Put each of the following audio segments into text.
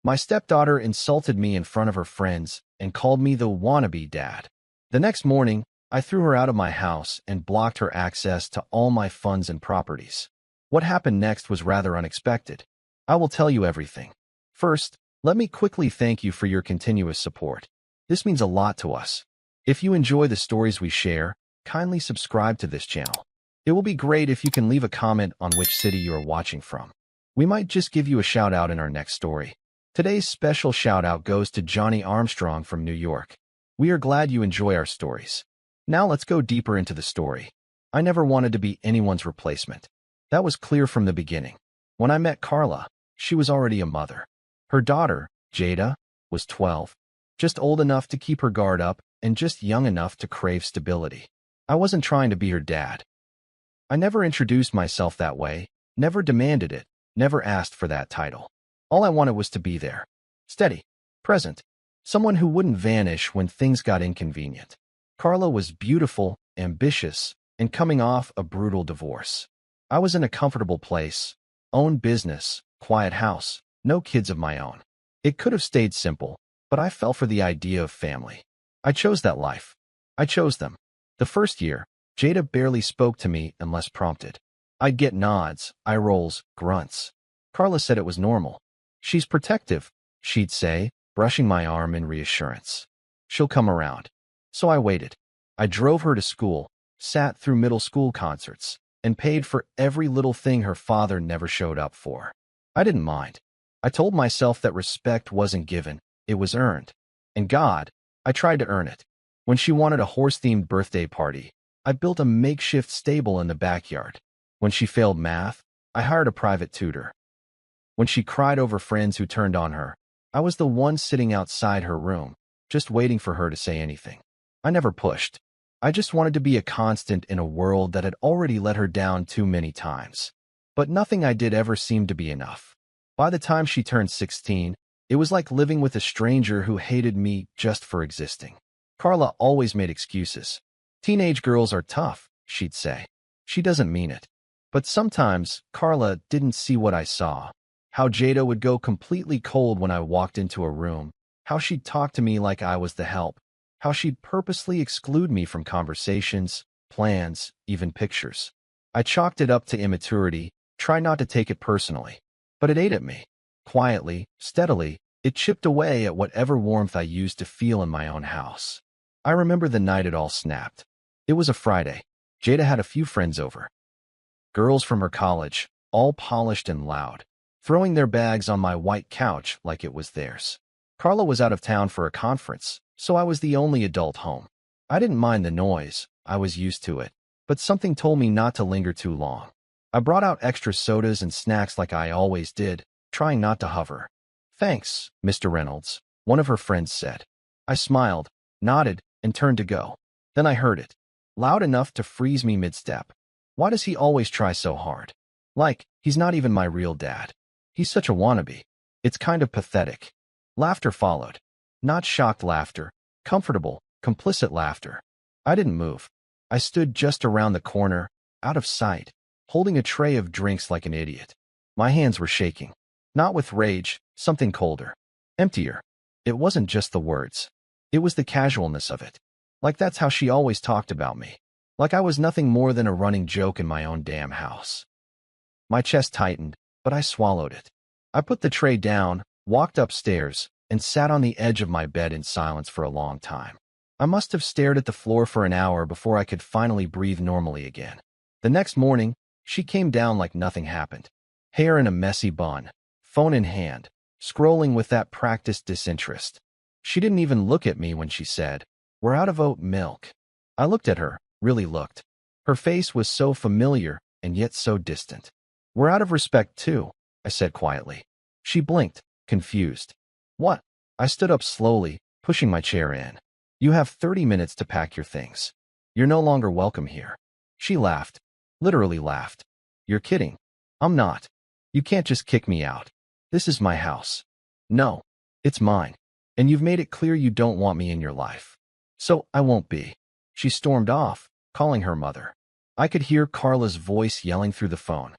My stepdaughter insulted me in front of her friends and called me the wannabe dad. The next morning, I threw her out of my house and blocked her access to all my funds and properties. What happened next was rather unexpected. I will tell you everything. First, let me quickly thank you for your continuous support. This means a lot to us. If you enjoy the stories we share, kindly subscribe to this channel. It will be great if you can leave a comment on which city you are watching from. We might just give you a shout out in our next story. Today's special shout out goes to Johnny Armstrong from New York. We are glad you enjoy our stories. Now let's go deeper into the story. I never wanted to be anyone's replacement. That was clear from the beginning. When I met Carla, she was already a mother. Her daughter, Jada, was 12, just old enough to keep her guard up and just young enough to crave stability. I wasn't trying to be her dad. I never introduced myself that way, never demanded it, never asked for that title. All I wanted was to be there. Steady, present, someone who wouldn't vanish when things got inconvenient. Carla was beautiful, ambitious, and coming off a brutal divorce. I was in a comfortable place, own business, quiet house, no kids of my own. It could have stayed simple, but I fell for the idea of family. I chose that life. I chose them. The first year, Jada barely spoke to me unless prompted. I'd get nods, eye rolls, grunts. Carla said it was normal. She's protective, she'd say, brushing my arm in reassurance. She'll come around. So I waited. I drove her to school, sat through middle school concerts, and paid for every little thing her father never showed up for. I didn't mind. I told myself that respect wasn't given, it was earned. And God, I tried to earn it. When she wanted a horse-themed birthday party, I built a makeshift stable in the backyard. When she failed math, I hired a private tutor. When she cried over friends who turned on her, I was the one sitting outside her room, just waiting for her to say anything. I never pushed. I just wanted to be a constant in a world that had already let her down too many times. But nothing I did ever seemed to be enough. By the time she turned 16, it was like living with a stranger who hated me just for existing. Carla always made excuses. Teenage girls are tough, she'd say. She doesn't mean it. But sometimes, Carla didn't see what I saw. How Jada would go completely cold when I walked into a room. How she'd talk to me like I was the help. How she'd purposely exclude me from conversations, plans, even pictures. I chalked it up to immaturity, tried not to take it personally. But it ate at me. Quietly, steadily, it chipped away at whatever warmth I used to feel in my own house. I remember the night it all snapped. It was a Friday. Jada had a few friends over. Girls from her college, all polished and loud, throwing their bags on my white couch like it was theirs. Carla was out of town for a conference, so I was the only adult home. I didn't mind the noise, I was used to it, but something told me not to linger too long. I brought out extra sodas and snacks like I always did, trying not to hover. "Thanks, Mr. Reynolds," one of her friends said. I smiled, nodded, and turned to go. Then I heard it, loud enough to freeze me mid-step. Why does he always try so hard? Like, he's not even my real dad. He's such a wannabe. It's kind of pathetic. Laughter followed. Not shocked laughter, comfortable, complicit laughter. I didn't move. I stood just around the corner, out of sight, holding a tray of drinks like an idiot. My hands were shaking. Not with rage, something colder. Emptier. It wasn't just the words. It was the casualness of it. Like that's how she always talked about me. Like I was nothing more than a running joke in my own damn house. My chest tightened, but I swallowed it. I put the tray down, walked upstairs, and sat on the edge of my bed in silence for a long time. I must have stared at the floor for an hour before I could finally breathe normally again. The next morning, she came down like nothing happened. Hair in a messy bun, phone in hand, scrolling with that practiced disinterest. She didn't even look at me when she said, "We're out of oat milk." I looked at her, really looked. Her face was so familiar and yet so distant. "We're out of respect too," I said quietly. She blinked, confused. "What?" I stood up slowly, pushing my chair in. "You have 30 minutes to pack your things. You're no longer welcome here." She laughed, literally laughed. "You're kidding." "I'm not. You can't just kick me out. This is my house." "No, it's mine. And you've made it clear you don't want me in your life. So I won't be." She stormed off, calling her mother. I could hear Carla's voice yelling through the phone.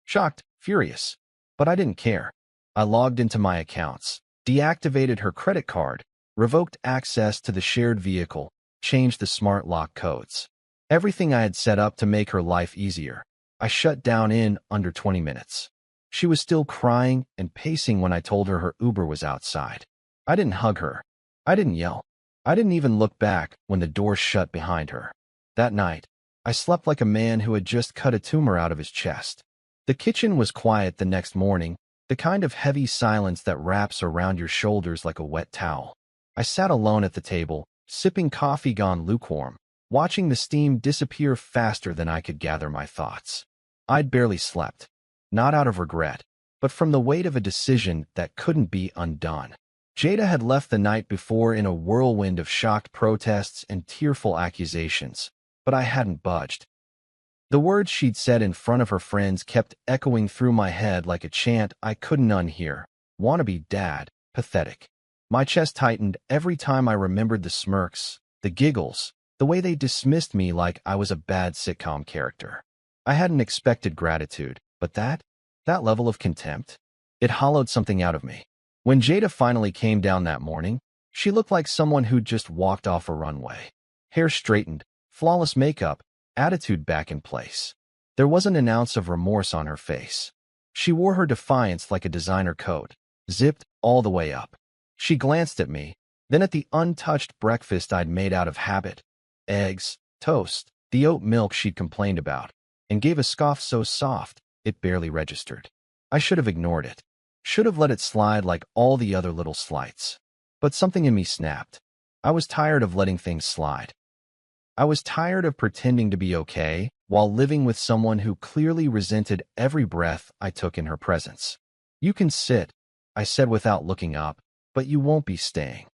Shocked, furious. But I didn't care. I logged into my accounts, deactivated her credit card, revoked access to the shared vehicle, changed the smart lock codes. Everything I had set up to make her life easier. I shut down in under 20 minutes. She was still crying and pacing when I told her Uber was outside. I didn't hug her. I didn't yell. I didn't even look back when the door shut behind her. That night, I slept like a man who had just cut a tumor out of his chest. The kitchen was quiet the next morning, the kind of heavy silence that wraps around your shoulders like a wet towel. I sat alone at the table, sipping coffee gone lukewarm, watching the steam disappear faster than I could gather my thoughts. I'd barely slept, not out of regret, but from the weight of a decision that couldn't be undone. Jada had left the night before in a whirlwind of shocked protests and tearful accusations, but I hadn't budged. The words she'd said in front of her friends kept echoing through my head like a chant I couldn't unhear. Wannabe dad, pathetic. My chest tightened every time I remembered the smirks, the giggles, the way they dismissed me like I was a bad sitcom character. I hadn't expected gratitude, but that level of contempt, it hollowed something out of me. When Jada finally came down that morning, she looked like someone who'd just walked off a runway. Hair straightened, flawless makeup, attitude back in place. There wasn't an ounce of remorse on her face. She wore her defiance like a designer coat, zipped all the way up. She glanced at me, then at the untouched breakfast I'd made out of habit, eggs, toast, the oat milk she'd complained about, and gave a scoff so soft, it barely registered. I should have ignored it. Should have let it slide like all the other little slights. But something in me snapped. I was tired of letting things slide. I was tired of pretending to be okay while living with someone who clearly resented every breath I took in her presence. You can sit, I said without looking up, but you won't be staying.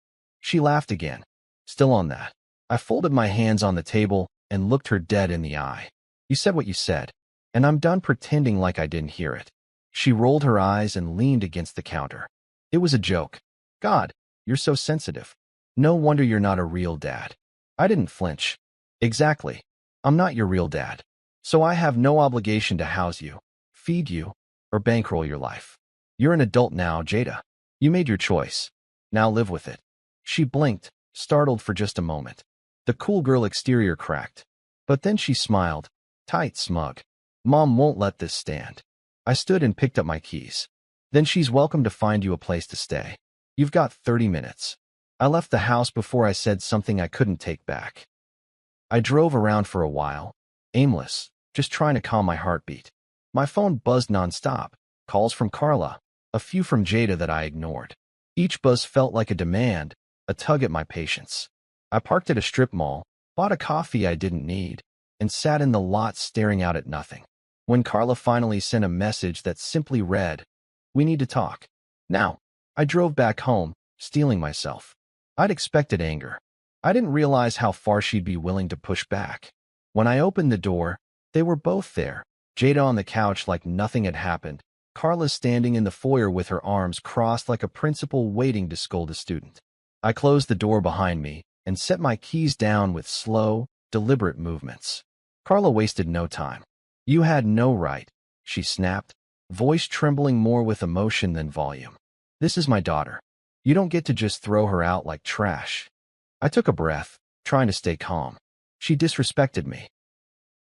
She laughed again. Still on that. I folded my hands on the table and looked her dead in the eye. You said what you said, and I'm done pretending like I didn't hear it. She rolled her eyes and leaned against the counter. It was a joke. God, you're so sensitive. No wonder you're not a real dad. I didn't flinch. Exactly. I'm not your real dad. So I have no obligation to house you, feed you, or bankroll your life. You're an adult now, Jada. You made your choice. Now live with it. She blinked, startled for just a moment. The cool girl exterior cracked. But then she smiled, tight, smug. Mom won't let this stand. I stood and picked up my keys. Then she's welcome to find you a place to stay. You've got 30 minutes. I left the house before I said something I couldn't take back. I drove around for a while, aimless, just trying to calm my heartbeat. My phone buzzed nonstop, calls from Carla, a few from Jada that I ignored. Each buzz felt like a demand, a tug at my patience. I parked at a strip mall, bought a coffee I didn't need, and sat in the lot staring out at nothing. When Carla finally sent a message that simply read, "We need to talk now," I drove back home, steeling myself. I'd expected anger. I didn't realize how far she'd be willing to push back. When I opened the door, they were both there, Jada on the couch like nothing had happened, Carla standing in the foyer with her arms crossed like a principal waiting to scold a student. I closed the door behind me and set my keys down with slow, deliberate movements. Carla wasted no time. You had no right, she snapped, voice trembling more with emotion than volume. This is my daughter. You don't get to just throw her out like trash. I took a breath, trying to stay calm. She disrespected me.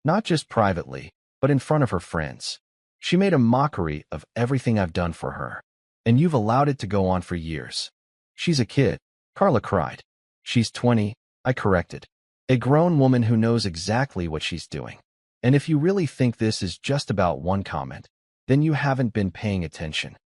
Not just privately, but in front of her friends. She made a mockery of everything I've done for her. And you've allowed it to go on for years. She's a kid, Carla cried. She's 20, I corrected. A grown woman who knows exactly what she's doing. And if you really think this is just about one comment, then you haven't been paying attention.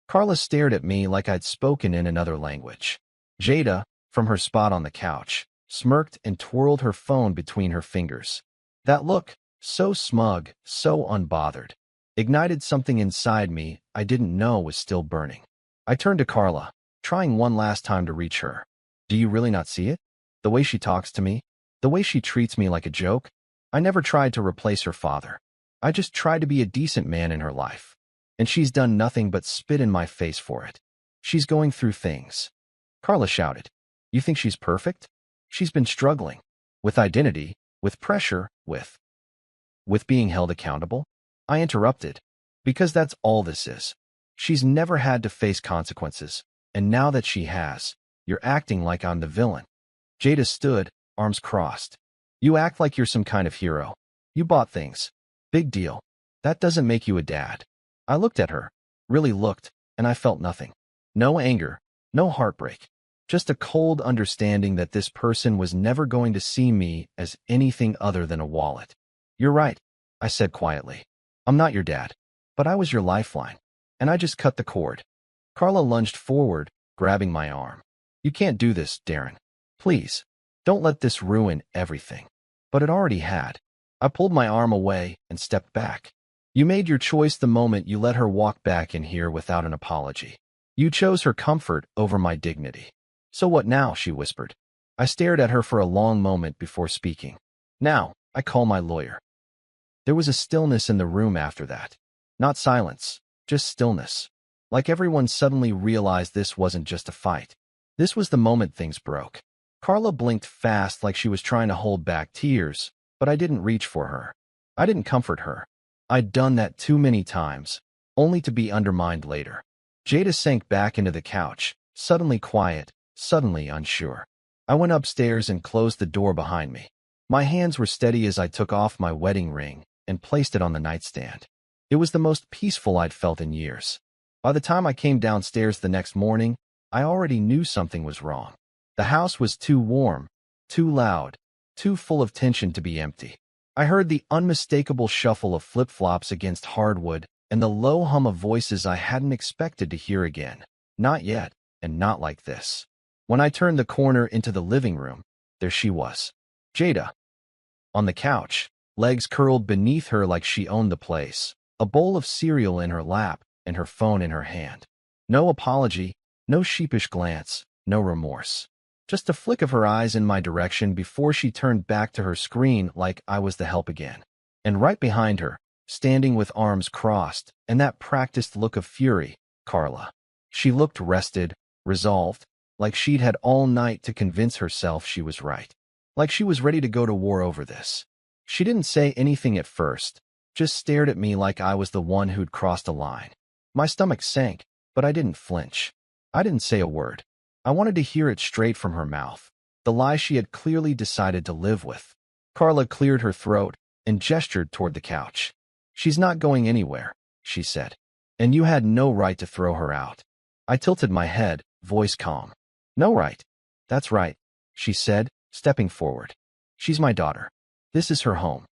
Carla stared at me like I'd spoken in another language. Jada, from her spot on the couch, smirked and twirled her phone between her fingers. That look, so smug, so unbothered, ignited something inside me I didn't know was still burning. I turned to Carla, trying one last time to reach her. Do you really not see it? The way she talks to me? The way she treats me like a joke? I never tried to replace her father. I just tried to be a decent man in her life. And she's done nothing but spit in my face for it. She's going through things. Carla shouted. You think she's perfect? She's been struggling. With identity, with pressure, with being held accountable? I interrupted. Because that's all this is. She's never had to face consequences, and now that she has, you're acting like I'm the villain. Jada stood, arms crossed. You act like you're some kind of hero. You bought things. Big deal. That doesn't make you a dad. I looked at her, really looked, and I felt nothing. No anger, no heartbreak. Just a cold understanding that this person was never going to see me as anything other than a wallet. You're right, I said quietly. I'm not your dad, but I was your lifeline, and I just cut the cord. Carla lunged forward, grabbing my arm. You can't do this, Darren. Please, don't let this ruin everything. But it already had. I pulled my arm away and stepped back. You made your choice the moment you let her walk back in here without an apology. You chose her comfort over my dignity. So what now? She whispered. I stared at her for a long moment before speaking. Now, I call my lawyer. There was a stillness in the room after that. Not silence, just stillness. Like everyone suddenly realized this wasn't just a fight. This was the moment things broke. Carla blinked fast like she was trying to hold back tears, but I didn't reach for her. I didn't comfort her. I'd done that too many times, only to be undermined later. Jada sank back into the couch, suddenly quiet, suddenly unsure. I went upstairs and closed the door behind me. My hands were steady as I took off my wedding ring and placed it on the nightstand. It was the most peaceful I'd felt in years. By the time I came downstairs the next morning, I already knew something was wrong. The house was too warm, too loud, too full of tension to be empty. I heard the unmistakable shuffle of flip-flops against hardwood and the low hum of voices I hadn't expected to hear again. Not yet, and not like this. When I turned the corner into the living room, there she was. Jada. On the couch, legs curled beneath her like she owned the place, a bowl of cereal in her lap and her phone in her hand. No apology, no sheepish glance, no remorse. Just a flick of her eyes in my direction before she turned back to her screen like I was the help again. And right behind her, standing with arms crossed and that practiced look of fury, Carla. She looked rested, resolved, like she'd had all night to convince herself she was right. Like she was ready to go to war over this. She didn't say anything at first, just stared at me like I was the one who'd crossed a line. My stomach sank, but I didn't flinch. I didn't say a word. I wanted to hear it straight from her mouth, the lie she had clearly decided to live with. Carla cleared her throat and gestured toward the couch. She's not going anywhere, she said. And you had no right to throw her out. I tilted my head, voice calm. No right. That's right, she said, stepping forward. She's my daughter. This is her home.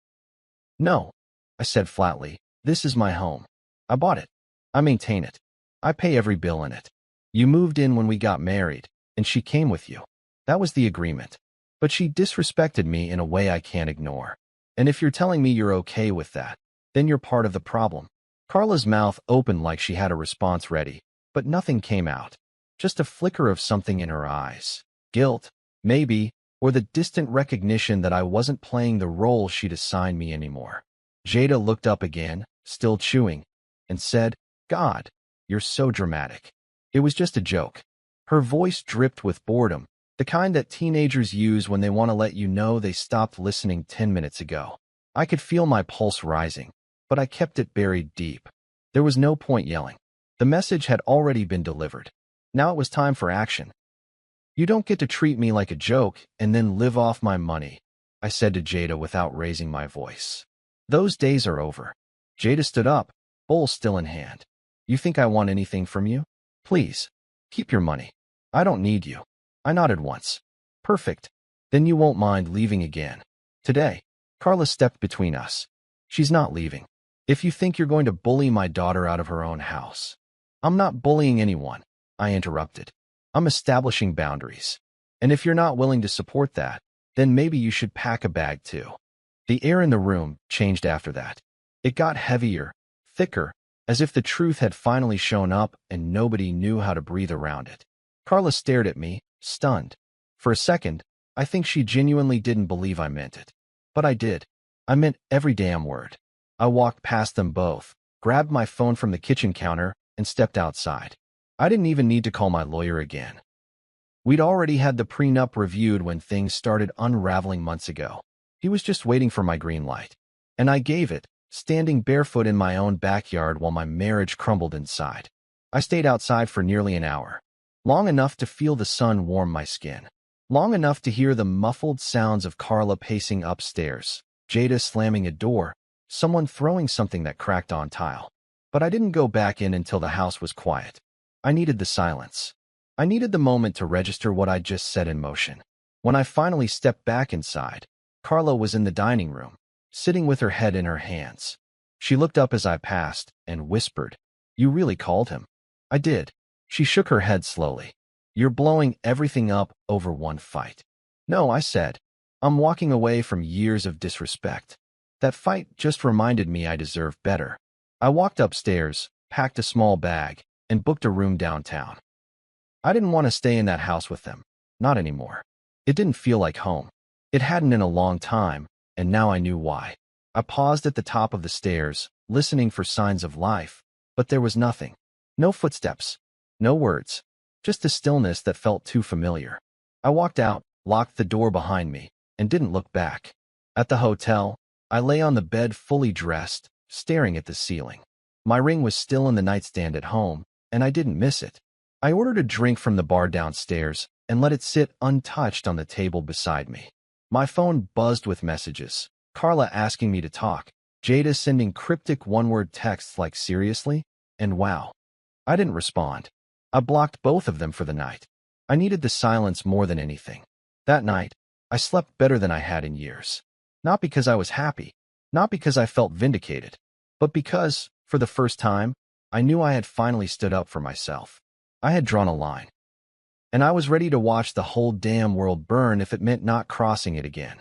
No, I said flatly, this is my home. I bought it. I maintain it. I pay every bill in it. You moved in when we got married, and she came with you. That was the agreement. But she disrespected me in a way I can't ignore. And if you're telling me you're okay with that, then you're part of the problem. Carla's mouth opened like she had a response ready, but nothing came out. Just a flicker of something in her eyes. Guilt, maybe, or the distant recognition that I wasn't playing the role she'd assigned me anymore. Jada looked up again, still chewing, and said, God, you're so dramatic. It was just a joke. Her voice dripped with boredom, the kind that teenagers use when they want to let you know they stopped listening 10 minutes ago. I could feel my pulse rising, but I kept it buried deep. There was no point yelling. The message had already been delivered. Now it was time for action. You don't get to treat me like a joke and then live off my money, I said to Jada without raising my voice. Those days are over. Jada stood up, bowl still in hand. You think I want anything from you? Please, keep your money. I don't need you. I nodded once. Perfect. Then you won't mind leaving again. Today. Carla stepped between us. She's not leaving. If you think you're going to bully my daughter out of her own house. I'm not bullying anyone, I interrupted. I'm establishing boundaries. And if you're not willing to support that, then maybe you should pack a bag too. The air in the room changed after that. It got heavier, thicker, as if the truth had finally shown up and nobody knew how to breathe around it. Carla stared at me, stunned. For a second, I think she genuinely didn't believe I meant it. But I did. I meant every damn word. I walked past them both, grabbed my phone from the kitchen counter, and stepped outside. I didn't even need to call my lawyer again. We'd already had the prenup reviewed when things started unraveling months ago. He was just waiting for my green light. And I gave it, standing barefoot in my own backyard while my marriage crumbled inside. I stayed outside for nearly an hour, long enough to feel the sun warm my skin, long enough to hear the muffled sounds of Carla pacing upstairs, Jada slamming a door, someone throwing something that cracked on tile. But I didn't go back in until the house was quiet. I needed the silence. I needed the moment to register what I'd just set in motion. When I finally stepped back inside, Carla was in the dining room, sitting with her head in her hands. She looked up as I passed and whispered, "You really called him?" I did. She shook her head slowly. "You're blowing everything up over one fight." "No," I said. "I'm walking away from years of disrespect. That fight just reminded me I deserve better." I walked upstairs, packed a small bag, and booked a room downtown. I didn't want to stay in that house with them. Not anymore. It didn't feel like home. It hadn't in a long time, and now I knew why. I paused at the top of the stairs, listening for signs of life, but there was nothing. No footsteps. No words. Just a stillness that felt too familiar. I walked out, locked the door behind me, and didn't look back. At the hotel, I lay on the bed fully dressed, staring at the ceiling. My ring was still in the nightstand at home, and I didn't miss it. I ordered a drink from the bar downstairs and let it sit untouched on the table beside me. My phone buzzed with messages. Carla asking me to talk, Jada sending cryptic one-word texts like "seriously?" and "wow." I didn't respond. I blocked both of them for the night. I needed the silence more than anything. That night, I slept better than I had in years. Not because I was happy, not because I felt vindicated, but because, for the first time, I knew I had finally stood up for myself. I had drawn a line. And I was ready to watch the whole damn world burn if it meant not crossing it again.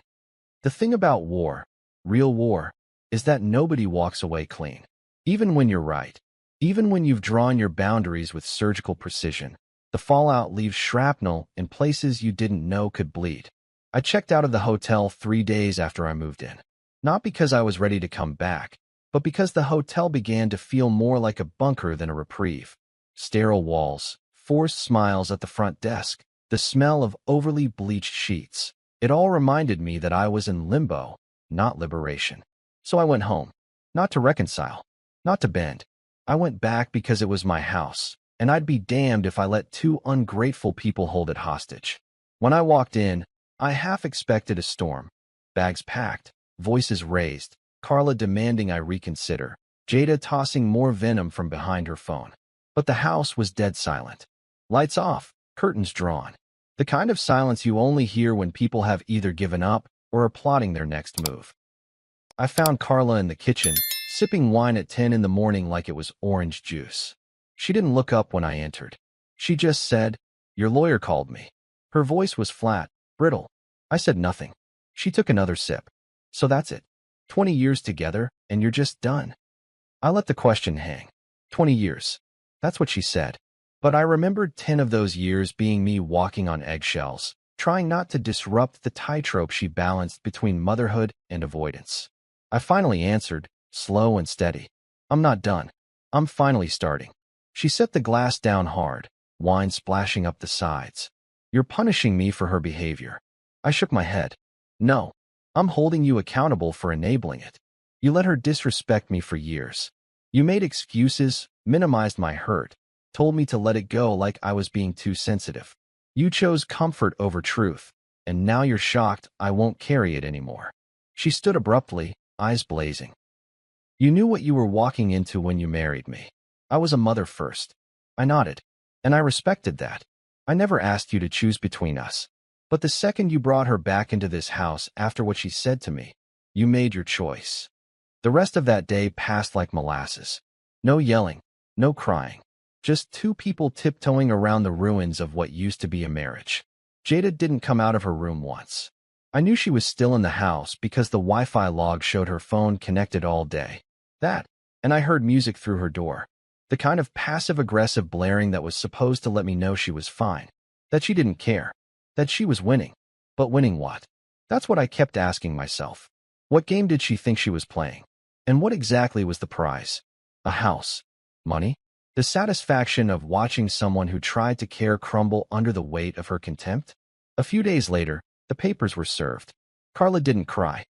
The thing about war, real war, is that nobody walks away clean. Even when you're right, even when you've drawn your boundaries with surgical precision, the fallout leaves shrapnel in places you didn't know could bleed. I checked out of the hotel 3 days after I moved in. Not because I was ready to come back, but because the hotel began to feel more like a bunker than a reprieve. Sterile walls, forced smiles at the front desk, the smell of overly bleached sheets. It all reminded me that I was in limbo, not liberation. So I went home. Not to reconcile, not to bend. I went back because it was my house, and I'd be damned if I let 2 ungrateful people hold it hostage. When I walked in, I half expected a storm. Bags packed, voices raised, Carla demanding I reconsider, Jada tossing more venom from behind her phone. But the house was dead silent. Lights off, curtains drawn. The kind of silence you only hear when people have either given up or are plotting their next move. I found Carla in the kitchen, sipping wine at 10 in the morning like it was orange juice. She didn't look up when I entered. She just said, "Your lawyer called me." Her voice was flat, brittle. I said nothing. She took another sip. "So that's it. 20 years together, and you're just done?" I let the question hang. 20 years. That's what she said. But I remembered 10 of those years being me walking on eggshells, trying not to disrupt the tightrope she balanced between motherhood and avoidance. I finally answered, slow and steady, "I'm not done. I'm finally starting." She set the glass down hard, wine splashing up the sides. "You're punishing me for her behavior." I shook my head. "No, I'm holding you accountable for enabling it. You let her disrespect me for years. You made excuses, minimized my hurt, told me to let it go like I was being too sensitive. You chose comfort over truth, and now you're shocked I won't carry it anymore." She stood abruptly, eyes blazing. "You knew what you were walking into when you married me. I was a mother first." I nodded, and I respected that. "I never asked you to choose between us. But the second you brought her back into this house after what she said to me, you made your choice." The rest of that day passed like molasses. No yelling, no crying. Just 2 people tiptoeing around the ruins of what used to be a marriage. Jada didn't come out of her room once. I knew she was still in the house because the Wi-Fi log showed her phone connected all day. That, and I heard music through her door. The kind of passive-aggressive blaring that was supposed to let me know she was fine. That she didn't care. That she was winning. But winning what? That's what I kept asking myself. What game did she think she was playing? And what exactly was the prize? A house? Money? The satisfaction of watching someone who tried to care crumble under the weight of her contempt? A few days later, the papers were served. Carla didn't cry.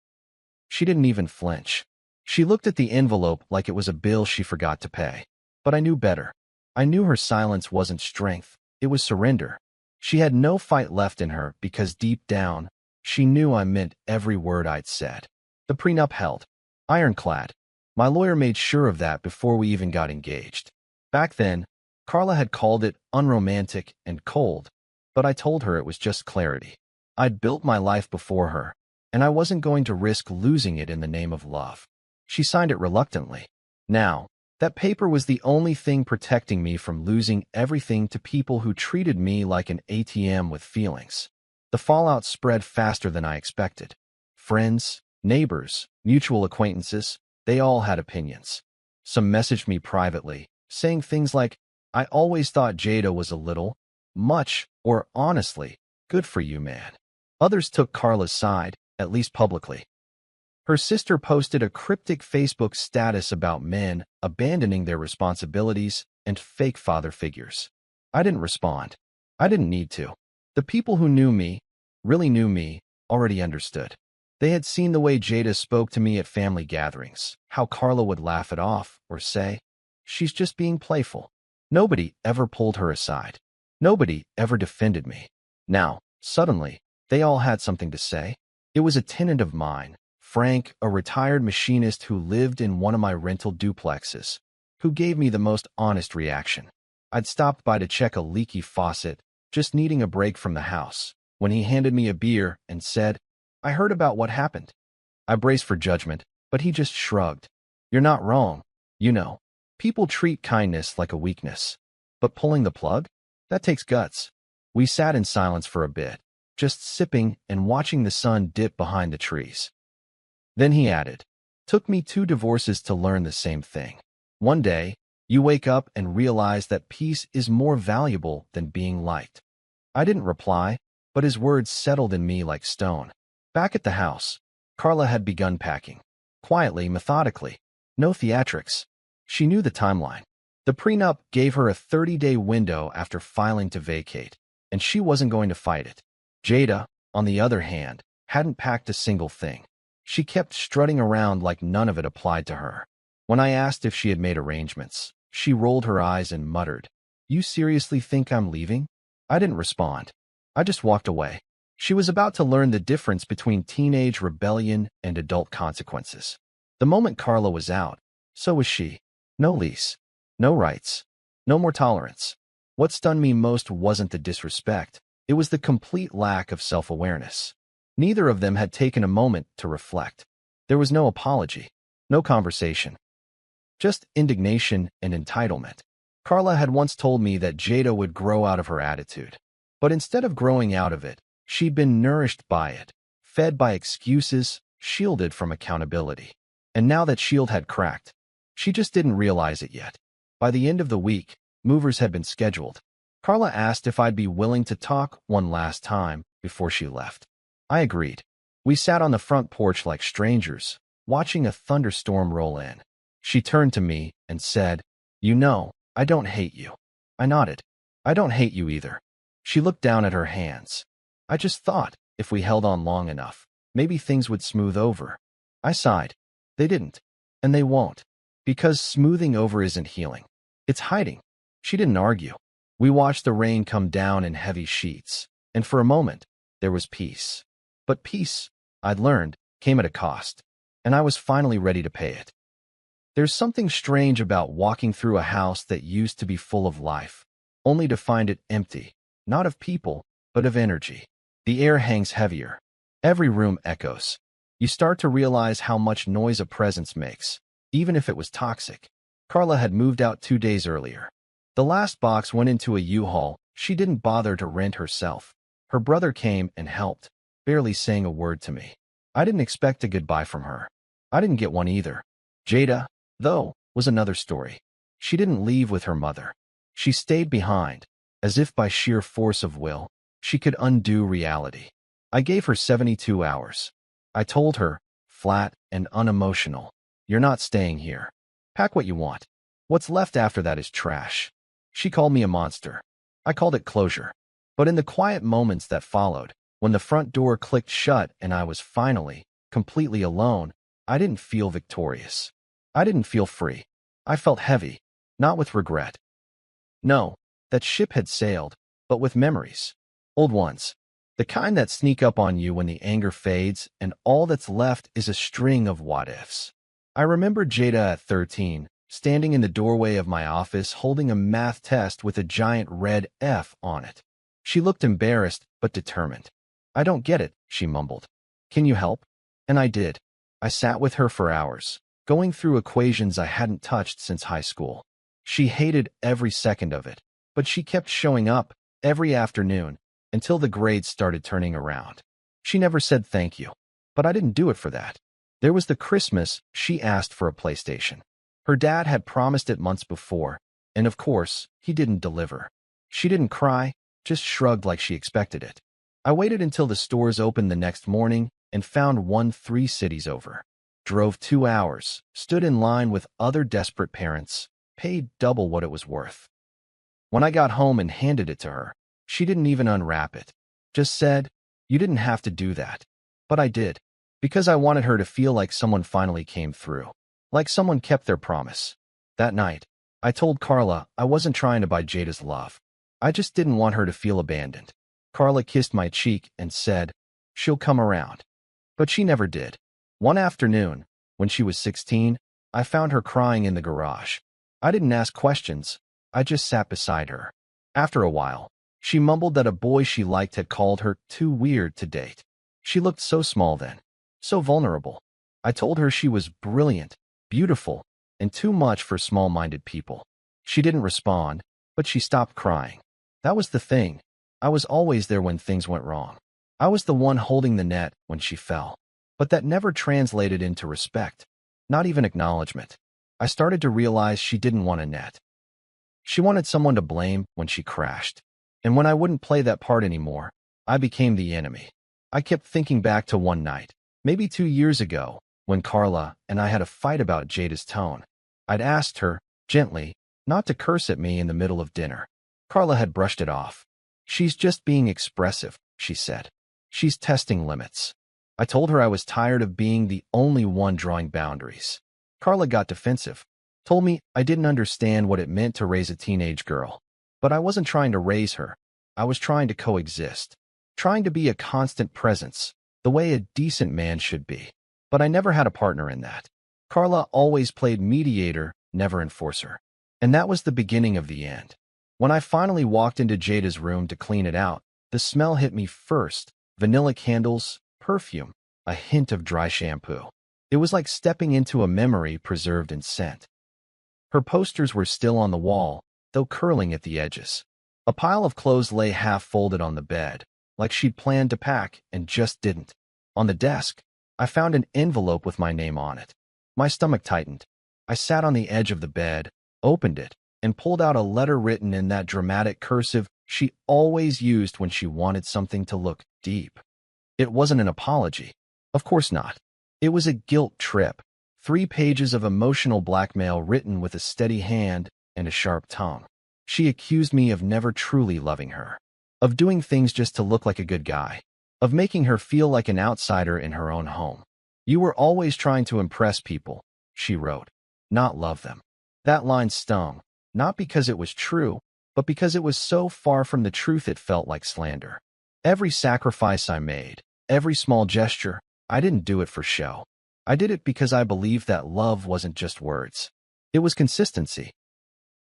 She didn't even flinch. She looked at the envelope like it was a bill she forgot to pay. But I knew better. I knew her silence wasn't strength, it was surrender. She had no fight left in her because deep down, she knew I meant every word I'd said. The prenup held. Ironclad. My lawyer made sure of that before we even got engaged. Back then, Carla had called it unromantic and cold, but I told her it was just clarity. I'd built my life before her, and I wasn't going to risk losing it in the name of love. She signed it reluctantly. Now, that paper was the only thing protecting me from losing everything to people who treated me like an ATM with feelings. The fallout spread faster than I expected. Friends, neighbors, mutual acquaintances, they all had opinions. Some messaged me privately, saying things like, "I always thought Jada was a little, much, or honestly, good for you, man." Others took Carla's side, at least publicly. Her sister posted a cryptic Facebook status about men abandoning their responsibilities and fake father figures. I didn't respond. I didn't need to. The people who knew me, really knew me, already understood. They had seen the way Jada spoke to me at family gatherings, how Carla would laugh it off or say, "She's just being playful." Nobody ever pulled her aside. Nobody ever defended me. Now, suddenly, they all had something to say. It was a tenant of mine, Frank, a retired machinist who lived in one of my rental duplexes, who gave me the most honest reaction. I'd stopped by to check a leaky faucet, just needing a break from the house, when he handed me a beer and said, "I heard about what happened." I braced for judgment, but he just shrugged. "You're not wrong. You know, people treat kindness like a weakness. But pulling the plug? That takes guts." We sat in silence for a bit, just sipping and watching the sun dip behind the trees. Then he added, "Took me 2 divorces to learn the same thing. One day, you wake up and realize that peace is more valuable than being liked." I didn't reply, but his words settled in me like stone. Back at the house, Carla had begun packing. Quietly, methodically. No theatrics. She knew the timeline. The prenup gave her a 30-day window after filing to vacate, and she wasn't going to fight it. Jada, on the other hand, hadn't packed a single thing. She kept strutting around like none of it applied to her. When I asked if she had made arrangements, she rolled her eyes and muttered, "You seriously think I'm leaving?" I didn't respond. I just walked away. She was about to learn the difference between teenage rebellion and adult consequences. The moment Carla was out, so was she. No lease. No rights. No more tolerance. What stunned me most wasn't the disrespect. It was the complete lack of self-awareness. Neither of them had taken a moment to reflect. There was no apology, no conversation. Just indignation and entitlement. Carla had once told me that Jada would grow out of her attitude. But instead of growing out of it, she'd been nourished by it, fed by excuses, shielded from accountability. And now that shield had cracked, she just didn't realize it yet. By the end of the week, movers had been scheduled. Carla asked if I'd be willing to talk one last time before she left. I agreed. We sat on the front porch like strangers, watching a thunderstorm roll in. She turned to me and said, "You know, I don't hate you." I nodded. "I don't hate you either." She looked down at her hands. "I just thought, if we held on long enough, maybe things would smooth over." I sighed. They didn't. And they won't. Because smoothing over isn't healing. It's hiding. She didn't argue. We watched the rain come down in heavy sheets, and for a moment, there was peace. But peace, I'd learned, came at a cost, and I was finally ready to pay it. There's something strange about walking through a house that used to be full of life, only to find it empty, not of people, but of energy. The air hangs heavier. Every room echoes. You start to realize how much noise a presence makes, even if it was toxic. Carla had moved out 2 days earlier. The last box went into a U-Haul she didn't bother to rent herself. Her brother came and helped, barely saying a word to me. I didn't expect a goodbye from her. I didn't get one either. Jada, though, was another story. She didn't leave with her mother. She stayed behind, as if by sheer force of will, she could undo reality. I gave her 72 hours. I told her, flat and unemotional, "You're not staying here. Pack what you want. What's left after that is trash." She called me a monster. I called it closure. But in the quiet moments that followed, when the front door clicked shut and I was finally, completely alone, I didn't feel victorious. I didn't feel free. I felt heavy, not with regret, No, that ship had sailed, but with memories. Old ones. The kind that sneak up on you when the anger fades and all that's left is a string of what-ifs. I remember Jada at 13, standing in the doorway of my office holding a math test with a giant red F on it. She looked embarrassed but determined. "I don't get it," she mumbled. "Can you help?" And I did. I sat with her for hours, going through equations I hadn't touched since high school. She hated every second of it, but she kept showing up every afternoon until the grades started turning around. She never said thank you, but I didn't do it for that. There was the Christmas she asked for a PlayStation. Her dad had promised it months before, and of course, he didn't deliver. She didn't cry, just shrugged like she expected it. I waited until the stores opened the next morning and found one 3 cities over. Drove 2 hours, stood in line with other desperate parents, paid double what it was worth. When I got home and handed it to her, she didn't even unwrap it. Just said, "You didn't have to do that." But I did, because I wanted her to feel like someone finally came through, like someone kept their promise. That night, I told Carla I wasn't trying to buy Jada's love. I just didn't want her to feel abandoned. Carla kissed my cheek and said, "She'll come around." But she never did. One afternoon, when she was 16, I found her crying in the garage. I didn't ask questions. I just sat beside her. After a while, she mumbled that a boy she liked had called her too weird to date. She looked so small then, so vulnerable. I told her she was brilliant, beautiful, and too much for small-minded people. She didn't respond, but she stopped crying. That was the thing. I was always there when things went wrong. I was the one holding the net when she fell. But that never translated into respect, not even acknowledgement. I started to realize she didn't want a net. She wanted someone to blame when she crashed. And when I wouldn't play that part anymore, I became the enemy. I kept thinking back to one night, maybe 2 years ago, when Carla and I had a fight about Jada's tone. I'd asked her, gently, not to curse at me in the middle of dinner. Carla had brushed it off. "She's just being expressive," she said. "She's testing limits." I told her I was tired of being the only one drawing boundaries. Carla got defensive, told me I didn't understand what it meant to raise a teenage girl. But I wasn't trying to raise her. I was trying to coexist, trying to be a constant presence, the way a decent man should be. But I never had a partner in that. Carla always played mediator, never enforcer. And that was the beginning of the end. When I finally walked into Jada's room to clean it out, the smell hit me first. Vanilla candles, perfume, a hint of dry shampoo. It was like stepping into a memory preserved in scent. Her posters were still on the wall, though curling at the edges. A pile of clothes lay half-folded on the bed, like she'd planned to pack and just didn't. On the desk, I found an envelope with my name on it. My stomach tightened. I sat on the edge of the bed, opened it, and pulled out a letter written in that dramatic cursive she always used when she wanted something to look deep. It wasn't an apology. Of course not. It was a guilt trip. 3 pages of emotional blackmail written with a steady hand and a sharp tongue. She accused me of never truly loving her, of doing things just to look like a good guy, of making her feel like an outsider in her own home. "You were always trying to impress people," she wrote, "not love them." That line stung, not because it was true, but because it was so far from the truth it felt like slander. Every sacrifice I made, every small gesture, I didn't do it for show. I did it because I believed that love wasn't just words. It was consistency,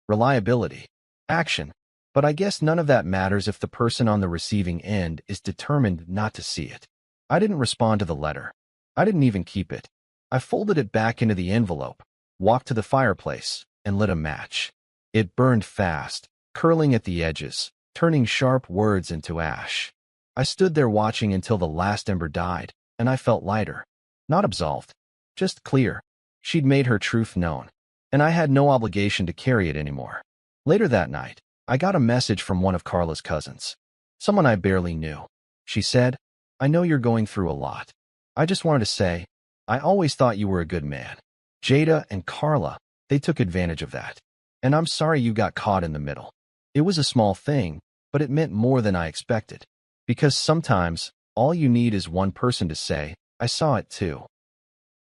reliability, action. But I guess none of that matters if the person on the receiving end is determined not to see it. I didn't respond to the letter. I didn't even keep it. I folded it back into the envelope, walked to the fireplace, and lit a match. It burned fast, curling at the edges, turning sharp words into ash. I stood there watching until the last ember died, and I felt lighter. Not absolved, just clear. She'd made her truth known, and I had no obligation to carry it anymore. Later that night, I got a message from one of Carla's cousins, someone I barely knew. She said, "I know you're going through a lot. I just wanted to say, I always thought you were a good man. Jada and Carla, they took advantage of that. And I'm sorry you got caught in the middle." It was a small thing, but it meant more than I expected. Because sometimes, all you need is one person to say, "I saw it too."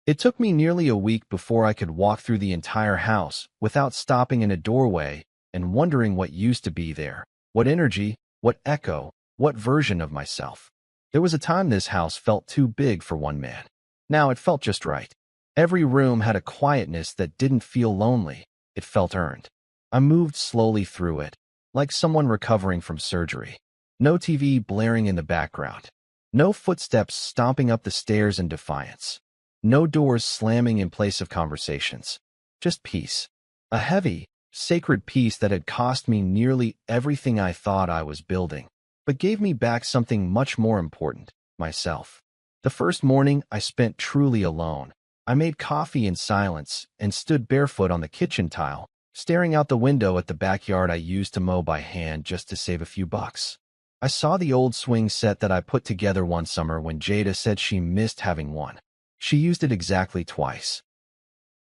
It took me nearly a week before I could walk through the entire house without stopping in a doorway and wondering what used to be there, what energy, what echo, what version of myself. There was a time this house felt too big for one man. Now it felt just right. Every room had a quietness that didn't feel lonely. It felt earned. I moved slowly through it, like someone recovering from surgery. No TV blaring in the background. No footsteps stomping up the stairs in defiance. No doors slamming in place of conversations. Just peace. A heavy, sacred peace that had cost me nearly everything I thought I was building, but gave me back something much more important, myself. The first morning I spent truly alone. I made coffee in silence and stood barefoot on the kitchen tile, staring out the window at the backyard I used to mow by hand just to save a few bucks. I saw the old swing set that I put together one summer when Jada said she missed having one. She used it exactly twice.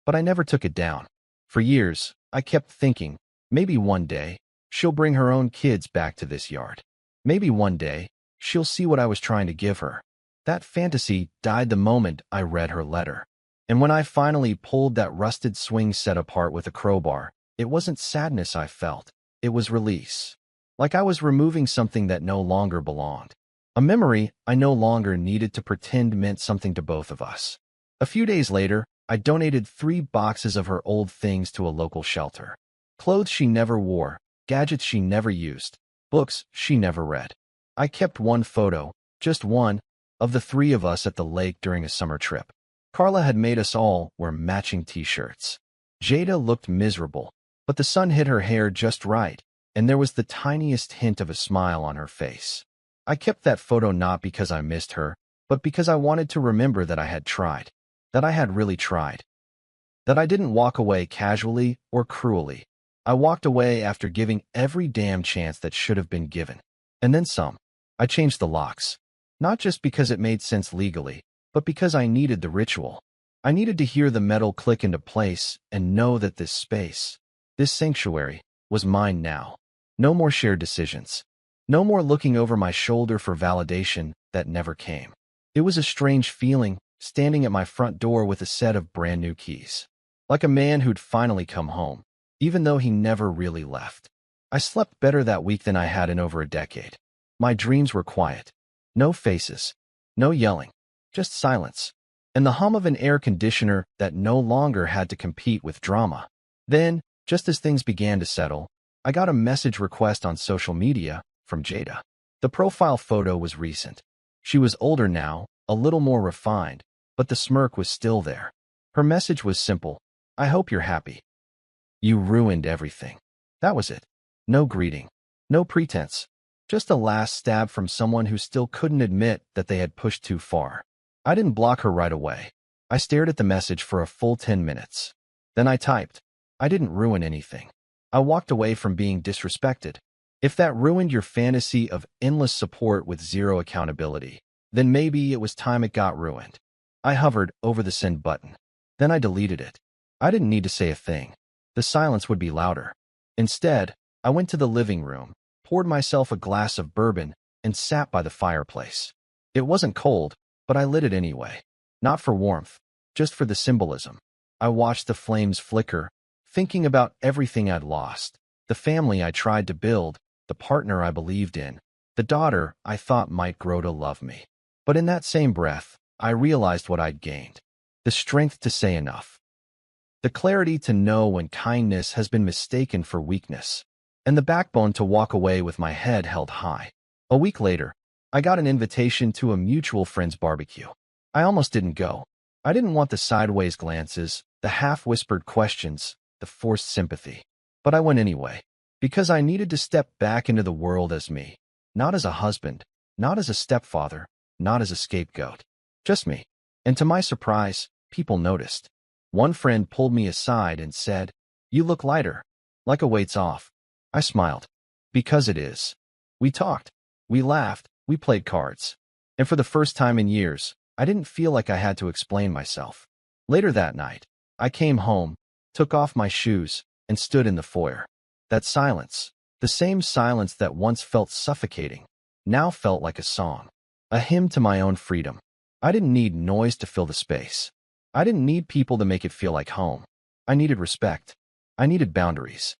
But I never took it down. For years, I kept thinking, maybe one day, she'll bring her own kids back to this yard. Maybe one day, she'll see what I was trying to give her. That fantasy died the moment I read her letter. And when I finally pulled that rusted swing set apart with a crowbar, it wasn't sadness I felt. It was release. Like I was removing something that no longer belonged. A memory I no longer needed to pretend meant something to both of us. A few days later, I donated 3 boxes of her old things to a local shelter. Clothes she never wore, gadgets she never used, books she never read. I kept one photo, just one, of the 3 of us at the lake during a summer trip. Carla had made us all wear matching t-shirts. Jada looked miserable, but the sun hit her hair just right, and there was the tiniest hint of a smile on her face. I kept that photo not because I missed her, but because I wanted to remember that I had tried. That I had really tried. That I didn't walk away casually or cruelly. I walked away after giving every damn chance that should have been given. And then some. I changed the locks. Not just because it made sense legally, but because I needed the ritual. I needed to hear the metal click into place and know that this space, this sanctuary, was mine now. No more shared decisions. No more looking over my shoulder for validation that never came. It was a strange feeling, standing at my front door with a set of brand new keys. Like a man who'd finally come home, even though he never really left. I slept better that week than I had in over a decade. My dreams were quiet. No faces. No yelling. Just silence. And the hum of an air conditioner that no longer had to compete with drama. Then, just as things began to settle, I got a message request on social media from Jada. The profile photo was recent. She was older now, a little more refined, but the smirk was still there. Her message was simple. I hope you're happy. You ruined everything. That was it. No greeting. No pretense. Just a last stab from someone who still couldn't admit that they had pushed too far. I didn't block her right away. I stared at the message for a full 10 minutes. Then I typed. I didn't ruin anything. I walked away from being disrespected. If that ruined your fantasy of endless support with zero accountability, then maybe it was time it got ruined. I hovered over the send button. Then I deleted it. I didn't need to say a thing. The silence would be louder. Instead, I went to the living room, poured myself a glass of bourbon, and sat by the fireplace. It wasn't cold, but I lit it anyway. Not for warmth, just for the symbolism. I watched the flames flicker, thinking about everything I'd lost, the family I tried to build, the partner I believed in, the daughter I thought might grow to love me. But in that same breath, I realized what I'd gained. The strength to say enough. The clarity to know when kindness has been mistaken for weakness. And the backbone to walk away with my head held high. A week later, I got an invitation to a mutual friend's barbecue. I almost didn't go. I didn't want the sideways glances, the half-whispered questions, the forced sympathy. But I went anyway, because I needed to step back into the world as me. Not as a husband, not as a stepfather, not as a scapegoat. Just me. And to my surprise, people noticed. One friend pulled me aside and said, "You look lighter, like a weight's off." I smiled. Because it is. We talked. We laughed. We played cards. And for the first time in years, I didn't feel like I had to explain myself. Later that night, I came home, took off my shoes, and stood in the foyer. That silence, the same silence that once felt suffocating, now felt like a song. A hymn to my own freedom. I didn't need noise to fill the space. I didn't need people to make it feel like home. I needed respect. I needed boundaries.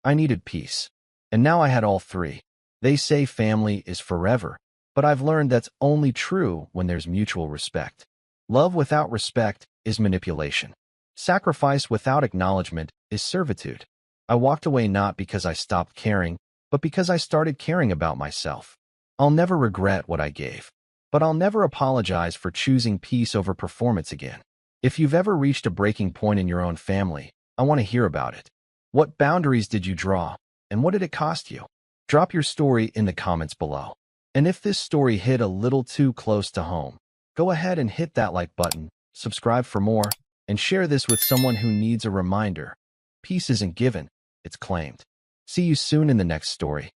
I needed peace. And now I had all three. They say family is forever, but I've learned that's only true when there's mutual respect. Love without respect is manipulation. Sacrifice without acknowledgement is servitude. I walked away not because I stopped caring, but because I started caring about myself. I'll never regret what I gave, but I'll never apologize for choosing peace over performance again. If you've ever reached a breaking point in your own family, I want to hear about it. What boundaries did you draw, and what did it cost you? Drop your story in the comments below. And if this story hit a little too close to home, go ahead and hit that like button, subscribe for more, and share this with someone who needs a reminder. Peace isn't given, it's claimed. See you soon in the next story.